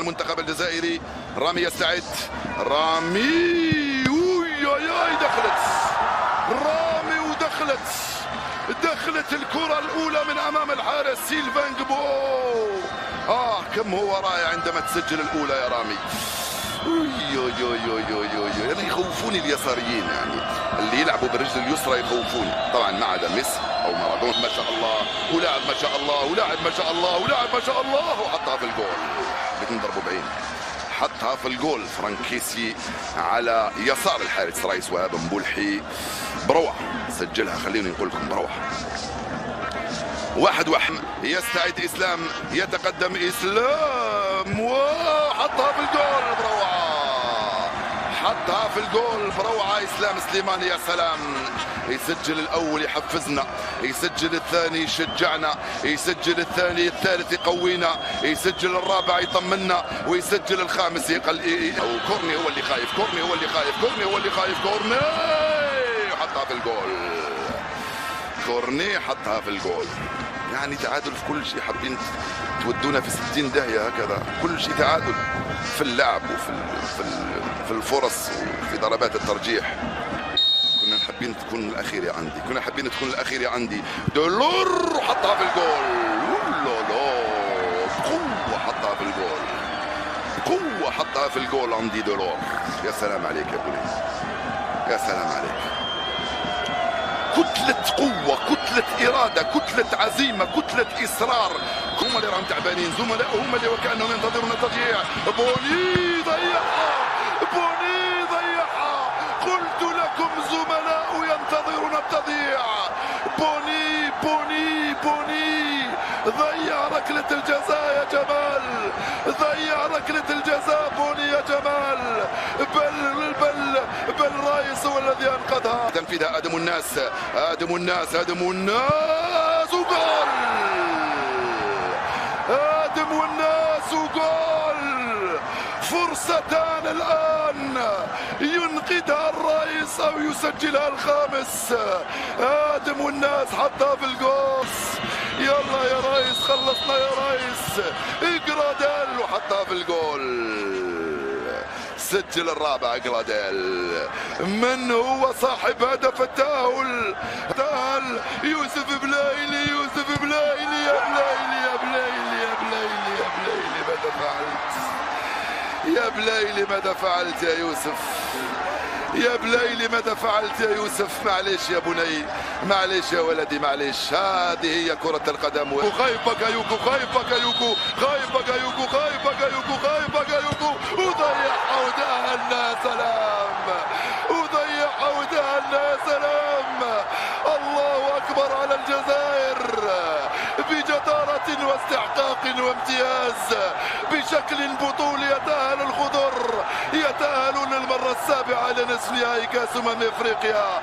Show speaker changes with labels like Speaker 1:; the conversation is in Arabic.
Speaker 1: المنتخب الجزائري. رامي يستعد، رامي اوي دخلت رامي ودخلت الكرة الأولى من أمام الحارس سيلفان جبو. كم هو رائع عندما تسجل الأولى يا رامي. يعني يخوفوني اليساريين، يعني اللي يلعبوا بالرجل اليسرى يخوفوني طبعا، ما عدا ميسي او مارادونا ما شاء الله، ولاعب ما شاء الله، ولاعب ما شاء الله، ولاعب ما شاء الله، وحطها في الجول. بنضربوا بعين، حطها في الجول فرانكيسي على يسار الحارس رايس وهاب مبولحي بروعه، سجلها. خليني نقول لكم بروعه. 1-1. يستعد اسلام، يتقدم اسلام وحطها في الجول بروعه، حطها في الجول بروعه اسلام سليماني. يا سلام، يسجل الاول يحفزنا، يسجل الثاني يشجعنا، يسجل الثاني الثالث يقوينا، يسجل الرابع يطمنا، ويسجل الخامس كورني هو اللي خايف، كورني هو اللي خايف، كورني هو اللي خايف، كورني حطها في الجول، كورني حطها في الجول. يعني تعادل في كل شيء، حابين تودونا في 60 داهية هكذا، كل شيء تعادل في اللعب وفي الفرص وفي ضربات الترجيح. كنا حابين تكون الأخيرة عندي، كنا حابين تكون الأخيرة عندي. دولور حطها في الجول، بقوة حطها في الجول، بقوة حطها في الجول عندي دولور. يا سلام عليك يا بولي، يا سلام عليك. كتلة قوة، كتلة إرادة، كتلة عزيمة، كتلة إصرار. هم اللي راهم تعبانين، زملاء هم اللي وكأنهم ينتظرون التضييع. بوني ضيعها، بوني ضيعها. قلت لكم زملاء ينتظرون التضييع. بوني بوني بوني ضيع ركلة الجزاء يا جمال، ضيع ركلة الجزاء بوني يا جمال. بل رايس هو الذي انقذها. تنفيذها ادم الناس، ادم الناس، ادم الناس وجول، ادم الناس وجول. فرصتان الان، ينقذها الرايس او يسجلها الخامس. ادم الناس حطها في الجول. يلا يا رايس، خلصنا يا رايس. جراديل وحطها في الجول، سجل الرابع جراديل. من هو صاحب هدف التأهل؟ تأهل يوسف بلايلي، يوسف بلايلي. يا بلايلي يا بلايلي يا بلايلي يا بلايلي، ماذا فعلت يا بلايلي؟ ماذا فعلت يا يوسف يا بلايلي؟ ماذا فعلت يا يوسف؟ معليش يا بني، معليش يا ولدي، معليش. هذه هي كرة القدم. خايفك يوكو، خايفك يوكو، خايفك يوكو، خايفك يوكو، خايفك يوكو. وضيعها ودهنا، سلام. وضيعها ودهنا، يا سلام. الله أكبر على الجزائر بجدارة واستحقاق وامتياز. بشكل بطولي يتأهل الخضر، يتأهلون للمرة السابعة لنصف نهائي كأس أمم أفريقيا.